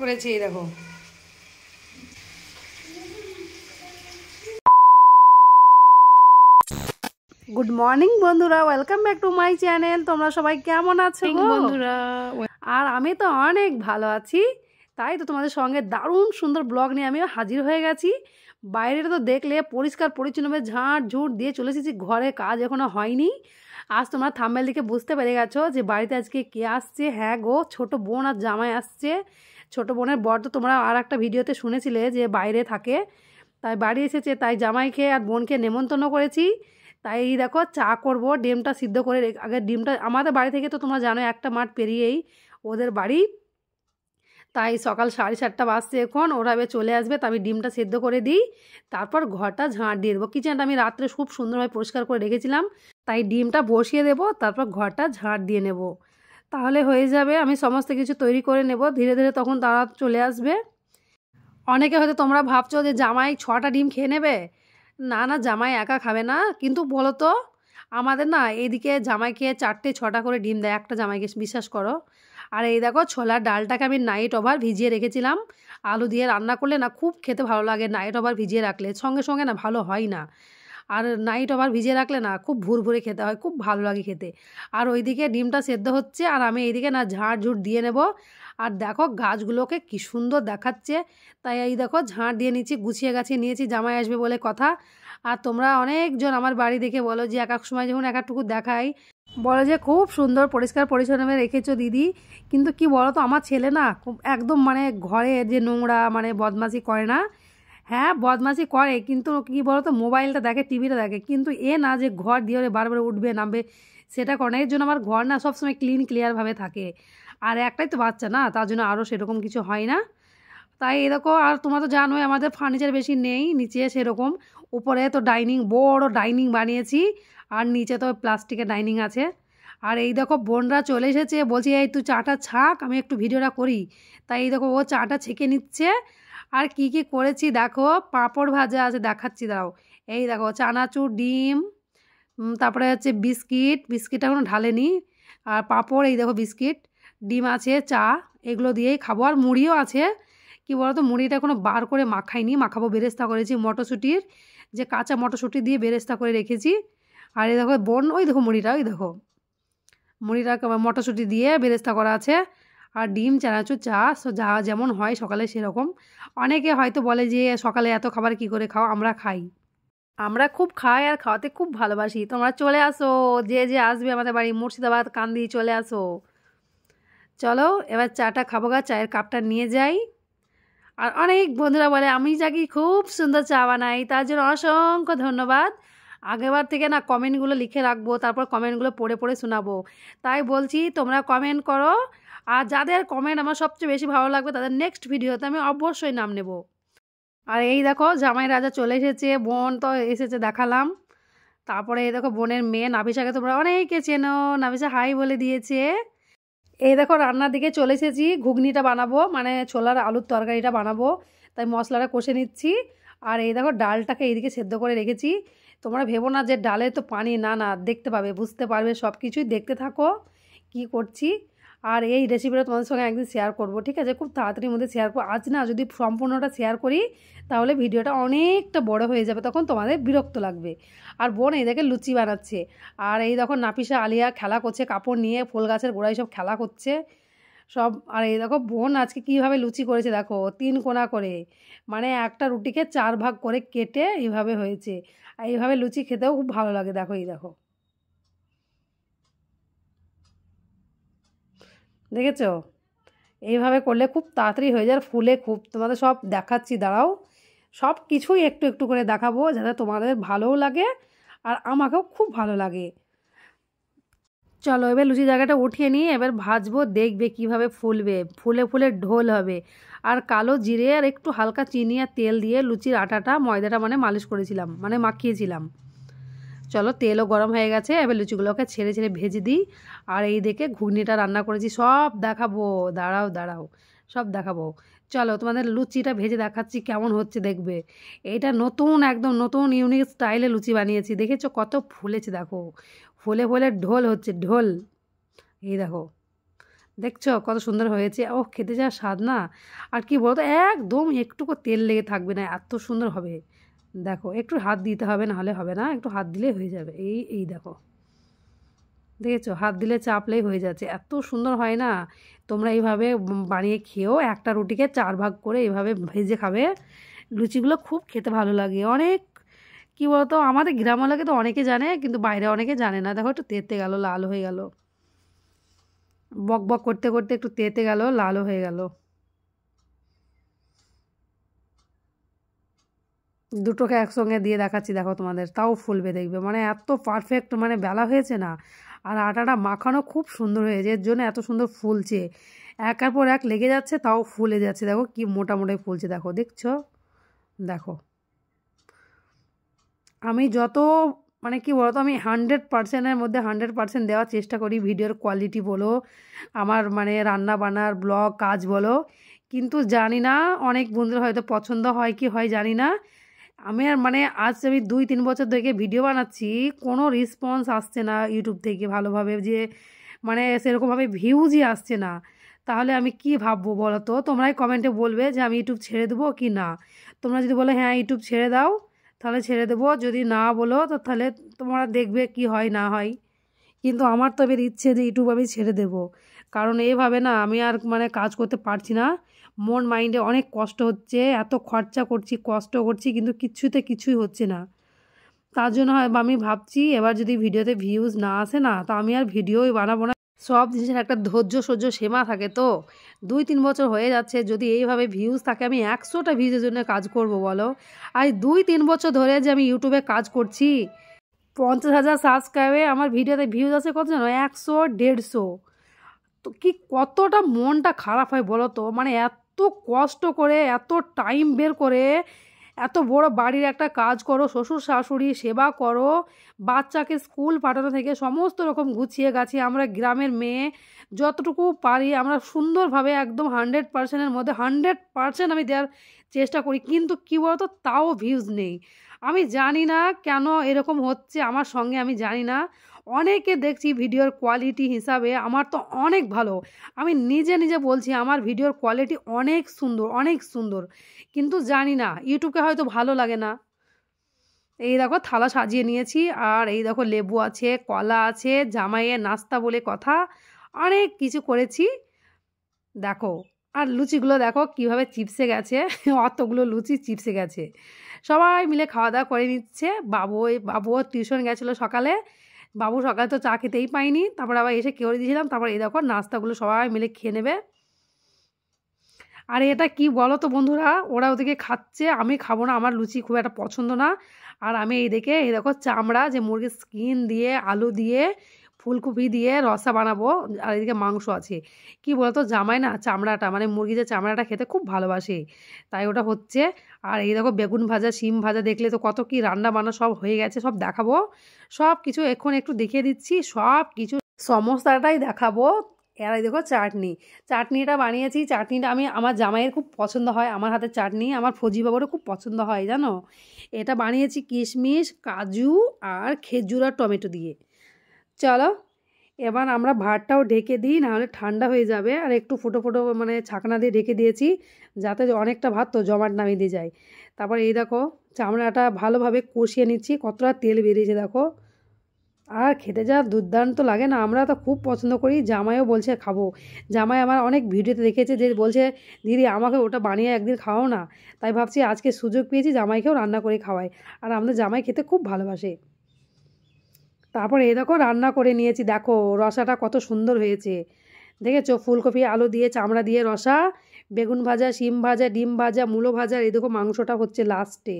করেছি এই দেখো। গুড মর্নিং বন্ধুরা, welcome back to my channel. তোমরা সবাই কেমন আছো গো বন্ধুরা? আর আমি তো অনেক ভালো আছি। তাই তো তোমাদের সঙ্গে দারুণ সুন্দর ব্লগ নিয়ে আমিও হাজির হয়ে গেছি। বাইরেটা তো দেখলে পরিষ্কার পরিচ্ছন্নভাবে ঝাঁট ঝুট দিয়ে চলে এসেছি, ঘরে কাজ এখনো হয়নি। আজ তোমরা থাম্বনেল দেখে বুঝতে পেরে গেছো যে বাড়িতে আজকে কে আসছে। হ্যাঁ গো, ছোট বোন আর জামাই আসছে। ছোট বোনের বর তো তোমরা আর একটা ভিডিওতে শুনেছিলে যে বাইরে থাকে, তাই বাড়ি এসেছে। তাই জামাইকে আর বোনকে নেমন্তন্ন করেছি। তাই দেখো চা করব, ডিমটা সিদ্ধ করে আগে ডিমটা, আমাদের বাড়ি থেকে তো তোমরা জানো একটা মাঠ পেরিয়েই ওদের বাড়ি। তাই সকাল 7:30 বাজছে, এখন ওরা এবার চলে আসবে। তা আমি ডিমটা সেদ্ধ করে দিই, তারপর ঘরটা ঝাঁট দিয়ে দেবো। কিচেনটা আমি রাত্রে খুব সুন্দরভাবে পরিষ্কার করে রেখেছিলাম, তাই ডিমটা বসিয়ে দেবো, তারপর ঘরটা ঝাঁট দিয়ে নেব, তাহলে হয়ে যাবে। আমি সমস্ত কিছু তৈরি করে নেব ধীরে ধীরে, তখন তারা চলে আসবে। অনেকে হয়তো তোমরা ভাবছো যে জামাই 6টা ডিম খেয়ে নেবে। না না, জামাই একা খাবে না। কিন্তু বলো তো, আমাদের না এইদিকে জামাইকে 4-6টা করে ডিম দেয় একটা জামাইকে, বিশ্বাস করো। আর এই দেখো ছোলার ডালটাকে আমি নাইট ওভার ভিজিয়ে রেখেছিলাম। আলু দিয়ে রান্না করলে না খুব খেতে ভালো লাগে, নাইট ওভার ভিজিয়ে রাখলে। সঙ্গে সঙ্গে না ভালো হয় না, আর নাইট ওভার ভিজিয়ে রাখলে না খুব ভুরভুরে খেতে হয়, খুব ভালো লাগে খেতে। আর ওইদিকে ডিমটা সেদ্ধ হচ্ছে, আর আমি এইদিকে না ঝাড় ঝুট দিয়ে নেব। আর দেখো গাছগুলোকে কি সুন্দর দেখাচ্ছে, তাই এই দেখো ঝাঁট দিয়ে নিচ্ছি, গুছিয়ে গাছিয়ে নিয়েছি, জামাই আসবে বলে কথা। আর তোমরা অনেকজন আমার বাড়ি দেখে বলো যে এক এক সময় যখন এক একটুকু দেখাই, বলে যে খুব সুন্দর পরিষ্কার পরিচ্ছন্নভাবে রেখেছো দিদি। কিন্তু কি বলো তো, আমার ছেলে না খুব একদম মানে ঘরে যে নোংরা মানে বদমাশি করে না। হ্যাঁ বদমাশি করে, কিন্তু কি বলো তো, মোবাইলটা দেখে, টিভিটা দেখে, কিন্তু এ না যে ঘর দিয়ে বারবার উঠবে নামবে, সেটা করে না। এর জন্য আমার ঘর না সবসময় ক্লিন ক্লিয়ারভাবে থাকে। আর একটাই তো বাচ্চা না, তার জন্য আরও সেরকম কিছু হয় না। তাই এরকম। আর তোমরা তো জানোই আমাদের ফার্নিচার বেশি নেই নিচে সেরকম। উপরে তো ডাইনিং, বড় ডাইনিং বানিয়েছি, আর নিচে তো প্লাস্টিকের ডাইনিং আছে। আর এই দেখো বোনরা চলে এসেছে, বলছি এই তুই চাটা ছাক, আমি একটু ভিডিওটা করি। তাই এই দেখো ও চাটা ছেঁকে নিচ্ছে। আর কি কি করেছি দেখো, পাঁপড় ভাজা আছে, দেখাচ্ছি দাও। এই দেখো চানাচুর, ডিম, তারপরে হচ্ছে বিস্কিট, বিস্কিট এখনো ঢালেনি। আর পাঁপড়, এই দেখো বিস্কিট, ডিম আছে, চা, এগুলো দিয়েই খাবো। আর মুড়িও আছে। কি বলতো, মুড়িটা এখনো বার করে মাখাইনি, মাখাবো। বেরেস্তা করেছি মটরশুঁটির, যে কাঁচা মটরশুঁটি দিয়ে বেরেস্তা করে রেখেছি। আর এই দেখো বোন, ওই দেখো মুড়িটা, ওই দেখো মুড়িটা মটরশুঁটি দিয়ে বেরেস্তা করা আছে। আর ডিম, চানাচুর, চা, যা যেমন হয় সকালে সেরকম। অনেকে হয়তো বলে যে সকালে এত খাবার কি করে খাও, আমরা খাই, আমরা খুব খাই আর খাওয়াতে খুব ভালোবাসি। তোমরা চলে আসো, যে যে আসবে আমাদের বাড়ি মুর্শিদাবাদ কান্দি, চলে আসো। চলো এবার চাটা খাবো গা, চায়ের কাপটা নিয়ে যাই। আর অনেক বন্ধুরা বলে আমি জাকি খুব সুন্দর চা বানাই, তার জন্য অসংখ্য ধন্যবাদ। আগেবার থেকে না কমেন্টগুলো লিখে রাখবো, তারপর কমেন্টগুলো পড়ে পড়ে শোনাবো। তাই বলছি তোমরা কমেন্ট করো, আর যাদের কমেন্ট আমার সবচেয়ে বেশি ভালো লাগবে তাদের নেক্সট ভিডিওতে আমি অবশ্যই নাম নেব। আর এই দেখো জামাই রাজা চলে এসেছে, বোন তো এসেছে দেখালাম। তারপরে এই দেখো বোনের মেয়ে নাফিসাকে তোমরা অনেকে চেনো, নাফিসা হাই বলে দিয়েছে। এই দেখো রান্নার দিকে চলে এসেছি, ঘুগনিটা বানাবো, মানে ছোলার আলুর তরকারিটা বানাবো, তাই মশলাটা কষে নিচ্ছি। আর এই দেখো ডালটাকে এইদিকে সেদ্ধ করে রেখেছি। তোমরা ভেবো না যে ডালে তো পানি, না না, দেখতে পাবে, বুঝতে পারবে, সব কিছুই দেখতে থাকো কি করছি। আর এই রেসিপিটা তোমাদের সঙ্গে একদিন শেয়ার করব, ঠিক আছে? খুব তাড়াতাড়ির মধ্যে শেয়ার করবো। আজ না যদি সম্পূর্ণটা শেয়ার করি তাহলে ভিডিওটা অনেকটা বড় হয়ে যাবে, তখন তোমাদের বিরক্ত লাগবে। আর বোন এই দেখে লুচি বানাচ্ছে। আর এই দেখো নাফিসা আলিয়া খেলা করছে, কাপড় নিয়ে ফুল গাছের গোড়ায় সব খেলা করছে সব। আর এই দেখো বোন আজকে কীভাবে লুচি করেছে দেখো, 3 কোনা করে, মানে একটা রুটিকে 4 ভাগ করে কেটে এইভাবে হয়েছে। আর এইভাবে লুচি খেতেও খুব ভালো লাগে, দেখো এই দেখো, দেখেছো? এইভাবে করলে খুব তাড়াতাড়ি হয়ে যায়, আর ফুলে খুব। তোমাদের সব দেখাচ্ছি, দাঁড়াও, সব কিছুই একটু একটু করে দেখাবো যাতে তোমাদের ভালোও লাগে আর আমাকেও খুব ভালো লাগে। চলো এবার লুচি জায়গাটা উঠিয়ে নিয়ে এবার ভাজবো, দেখবে কিভাবে ফুলবে, ফুলে ফুলে ঢোল হবে। আর কালো জিরে আর একটু হালকা চিনি আর তেল দিয়ে লুচির আটাটা, ময়দাটা মানে মালিশ করেছিলাম, মানে মাখিয়েছিলাম। চলো তেলও গরম হয়ে গেছে, এবার লুচিগুলোকে ছেড়ে ছেড়ে ভেজে দিই। আর এই দেখে ঘুগনিটা রান্না করেছি, সব দেখাবো, দাঁড়াও দাঁড়াও, সব দেখাবো। চলো তোমাদের লুচিটা ভেজে দেখাচ্ছি কেমন হচ্ছে, দেখবে। এটা নতুন, একদম নতুন ইউনিক স্টাইলে লুচি বানিয়েছি, দেখেছো কত ফুলেছে দেখো, ফুলে ফুলে ঢোল হচ্ছে, ঢোল। এই দেখো, দেখছো কত সুন্দর হয়েছে। ও খেতে যা স্বাদ না, আর কি বলতো একদম একটুকু তেল লেগে থাকবে না, এত সুন্দর হবে। দেখো একটু হাত দিতে হবে, নাহলে হবে না, একটু হাত দিলেই হয়ে যাবে। এই এই দেখো, দেখেছো হাত দিলে চাপলেই হয়ে যাচ্ছে, এত সুন্দর হয় না। তোমরা এইভাবে বানিয়ে খেয়েও, একটা রুটিকে 4 ভাগ করে এভাবে ভেজে খাবে, লুচিগুলো খুব খেতে ভালো লাগে অনেক। কি বলতো আমাদের গ্রামওয়ালাকে তো অনেকে জানে, কিন্তু বাইরে অনেকে জানে না। দেখো একটু তেতে গেল, লাল হয়ে গেল, বক বক করতে করতে একটু তেতে গেল, লালও হয়ে গেল। দুটোকে একসঙ্গে দিয়ে দেখাচ্ছি, দেখো তোমাদের, তাও ফুলবে দেখবে, মানে এত পারফেক্ট মানে বেলা হয়েছে না, আর আটাটা মাখানো খুব সুন্দর হয়েছে, এর জন্য এত সুন্দর ফুলছে, একের পর এক লেগে যাচ্ছে, তাও ফুলে যাচ্ছে। দেখো কি মোটা মোটাই ফুলছে, দেখো দেখছো, দেখো। আমি যত মানে কি বলতো, আমি 100%-এর মধ্যে 100% দেওয়ার চেষ্টা করি, ভিডিওর কোয়ালিটি বলো, আমার মানে রান্না বান্নার ব্লগ কাজ বলো, কিন্তু জানি না অনেক বন্ধুরা হয়তো পছন্দ হয় কি হয় জানি না। আমি আর মানে আজ আমি 2-3 বছর থেকে ভিডিও বানাচ্ছি, কোনো রেসপন্স আসছে না ইউটিউব থেকে ভালোভাবে, যে মানে সেরকমভাবে ভিউজই আসছে না। তাহলে আমি কি ভাববো বলো তো? তোমরাই কমেন্টে বলবে যে আমি ইউটিউব ছেড়ে দেবো কি না। তোমরা যদি বলো হ্যাঁ ইউটিউব ছেড়ে দাও, তাহলে ছেড়ে দেবো, যদি না বলো তো তাহলে তোমরা দেখবে কি হয় না হয়। কিন্তু আমার তো এবার ইচ্ছে যে ইউটিউব আমি ছেড়ে দেবো, কারণ এইভাবে না আমি আর মানে কাজ করতে পারছি না। মন মাইন্ডে অনেক কষ্ট হচ্ছে, এত খরচা করছি, কষ্ট করছি, কিন্তু কিছুই হচ্ছে না। তার জন্য হয় আমি ভাবছি এবার যদি ভিডিওতে ভিউজ না আসে না, তা আমি আর ভিডিওই বানাবো না। সব জিনিসের একটা ধৈর্য সহ্য সীমা থাকে তো। 2-3 বছর হয়ে যাচ্ছে, যদি এইভাবে ভিউজ থাকে, আমি 100টা ভিউজের জন্য কাজ করব বলো। আর 2-3 বছর ধরে যে আমি ইউটিউবে কাজ করছি, 50,000 সাবস্ক্রাইবে আমার ভিডিওতে ভিউজ আছে কত জানো, 100-150। তো কি কতটা মনটা খারাপ হয় বলো তো, মানে এত কষ্ট করে, এত টাইম বের করে, এত বড় বাড়ির একটা কাজ করো, শ্বশুর শাশুড়ি সেবা করো, বাচ্চাকে স্কুল পাঠানো থেকে সমস্ত রকম গুছিয়ে গাছিয়ে আমরা গ্রামের মেয়ে যতটুকু পারি আমরা সুন্দরভাবে একদম 100%-এর মধ্যে 100% আমি দেওয়ার চেষ্টা করি, কিন্তু কী বলতো তাও ভিউজ নেই। আমি জানি না কেন এরকম হচ্ছে আমার সঙ্গে, আমি জানি না। অনেকে দেখছি ভিডিওর কোয়ালিটি হিসাবে আমার তো অনেক ভালো, আমি নিজে নিজে বলছি আমার ভিডিওর কোয়ালিটি অনেক সুন্দর, অনেক সুন্দর, কিন্তু জানি না ইউটিউবকে হয়তো ভালো লাগে না। এই দেখো থালা সাজিয়ে নিয়েছি, আর এই দেখো লেবু আছে, কলা আছে, জামাইয়ের নাস্তা বলে কথা, অনেক কিছু করেছি দেখো। আর লুচিগুলো দেখো কিভাবে চিপসে গেছে অতগুলো লুচি চিপসে গেছে। সবাই মিলে খাওয়া দাওয়া করে নিচ্ছে। বাবুও টিউশন গেছিলো সকালে, বাবু সকালে তো চা খেতেই পাইনি, তারপর আবার এসে করে দিয়েছিলাম, তারপর এই দেখো নাস্তাগুলো সবাই মিলে খেয়ে নেবে। আর এটা কি বলো তো বন্ধুরা, ওরা ওদিকে খাচ্ছে, আমি খাবো না, আমার লুচি খুব একটা পছন্দ না। আর আমি এই দেখো চামড়া, যে মুরগির স্কিন দিয়ে আলু দিয়ে ফুলকপি দিয়ে রসা বানাবো, আর এদিকে মাংস আছে। কি বলতো জামাই না চামড়াটা মানে মুরগি যে চামড়াটা খেতে খুব ভালোবাসে, তাই ওটা হচ্ছে। আর এই দেখো বেগুন ভাজা, শিম ভাজা, দেখলে তো কত কি রান্না বান্না সব হয়ে গেছে, সব দেখাবো। সব কিছু এখন একটু দেখিয়ে দিচ্ছি, সব কিছু সমস্যাটাই দেখাবো। আর এই দেখো চাটনিটা বানিয়েছি। চাটনিটা আমার জামাইয়ের খুব পছন্দ হয়, আমার হাতের চাটনি আমার ফজি বাবুরও খুব পছন্দ হয় জানো। এটা বানিয়েছি কিশমিশ, কাজু আর খেজুর আর টমেটো দিয়ে। চলো এবার আমরা ভাতটাও ঢেকে দিই, নাহলে ঠান্ডা হয়ে যাবে। আর একটু ফুটো ফুটো মানে ছাকনা দিয়ে ঢেকে দিয়েছি, যাতে অনেকটা ভাত তো জমাট নামিয়ে দিয়ে যায়। তারপর এই দেখো চামড়াটা ভালোভাবে কষিয়ে নিচ্ছি, কতটা তেল বেরিয়েছে দেখো। আর খেতে যা দুর্দান্ত লাগে না, আমরা তো খুব পছন্দ করি, জামাইও বলছে খাবো। জামাই আমার অনেক ভিডিওতে দেখেছে যে বলছে দিদি আমাকে ওটা বানিয়ে একদিন খাওয়াও না। তাই ভাবছি আজকে সুযোগ পেয়েছি জামাইকেও রান্না করে খাওয়াই। আর আমাদের জামাই খেতে খুব ভালোবাসে। তারপর এই দেখো রান্না করে নিয়েছি, দেখো রসাটা কত সুন্দর হয়েছে দেখেছো, ফুলকপি আলু দিয়ে চামড়া দিয়ে রসা, বেগুন ভাজা, শিম ভাজা, ডিম ভাজা, মূলো ভাজা, এই দেখো মাংসটা হচ্ছে লাস্টে।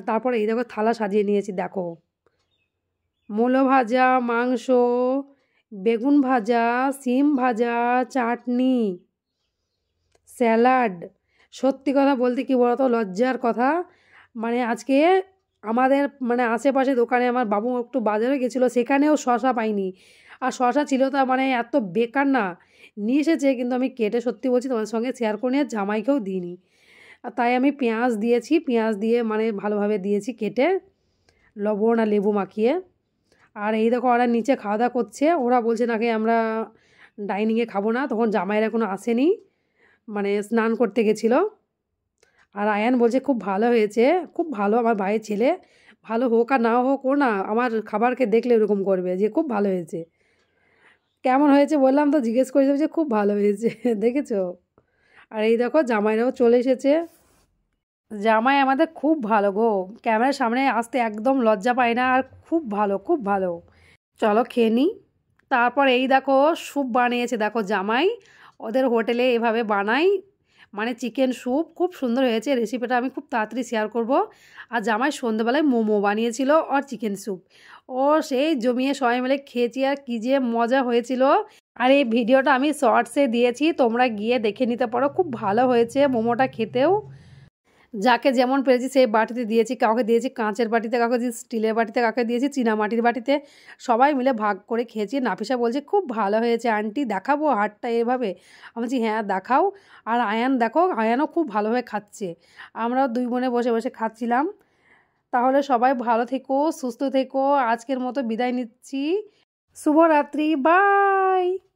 তারপর এই দেখো থালা সাজিয়ে নিয়েছি, দেখো মূলো ভাজা, মাংস, বেগুন ভাজা, শিম ভাজা, চাটনি, স্যালাড। সত্যি কথা বলতে কি বলতো লজ্জার কথা, মানে আজকে আমাদের মানে আশেপাশে দোকানে আমার বাবু একটু বাজারে গেছিলো, সেখানেও শশা পাইনি। আর শশা ছিল তা মানে এত বেকার না, নিয়ে এসেছে, কিন্তু আমি কেটে সত্যি বলছি তোমাদের সঙ্গে শেয়ার করে নিয়ে জামাইকেও দিইনি। আর তাই আমি পেঁয়াজ দিয়েছি, পেঁয়াজ দিয়ে মানে ভালোভাবে দিয়েছি কেটে, লবণ আর লেবু মাখিয়ে। আর এই দেখো ওরা নিচে খাওয়া দাওয়া করছে, ওরা বলছে নাকি আমরা ডাইনিংয়ে খাবো না, তখন জামাইয়ের এখনও আসেনি, মানে স্নান করতে গেছিলো। আর আয়ান বলছে খুব ভালো হয়েছে, খুব ভালো, আমার ভাইয়ের ছেলে, ভালো হোক আর না হোক, ও না আমার খাবারকে দেখলে এরকম করবে যে খুব ভালো হয়েছে। কেমন হয়েছে বললাম তো, জিজ্ঞেস করে যে খুব ভালো হয়েছে দেখেছো। আর এই দেখো জামাইরাও চলে এসেছে। জামাই আমাদের খুব ভালো গো, ক্যামেরার সামনে আসতে একদম লজ্জা পায় না, আর খুব ভালো, খুব ভালো। চলো খেয়ে নিই। তারপর এই দেখো স্যুপ বানিয়েছে, দেখো জামাই ওদের হোটেলে এভাবে বানাই, মানে চিকেন স্যুপ খুব সুন্দর হয়েছে। রেসিপিটা আমি খুব তাড়াতাড়ি শেয়ার করব। আর জামাই সন্ধ্যেবেলায় মোমো বানিয়েছিল আর চিকেন স্যুপ, ও সেই জমিয়ে সবাই মিলে খেয়েছি, আর কী যে মজা হয়েছিল। আর এই ভিডিওটা আমি শর্টসে দিয়েছি, তোমরা গিয়ে দেখে নিতে পারো, খুব ভালো হয়েছে মোমোটা খেতেও। যাকে যেমন পেরেছি সেই বাটিতে দিয়েছি, কাউকে দিয়েছি কাঁচের বাটিতে, কাউকে দিয়েছি স্টিলের বাটিতে, কাউকে দিয়েছি চীনামাটির বাটিতে, সবাই মিলে ভাগ করে খেয়েছি। নাফিসা বলছে খুব ভালো হয়েছে আন্টি, দেখাবো হাতটা এভাবে? আমি বলছি হ্যাঁ দেখাও। আর আয়ান দেখো, আয়ানও খুব ভালোভাবে খাচ্ছে, আমরাও দুই বোনে বসে বসে খাচ্ছিলাম। তাহলে সবাই ভালো থেকো, সুস্থ থেকো, আজকের মতো বিদায় নিচ্ছি, শুভরাত্রি, বাই।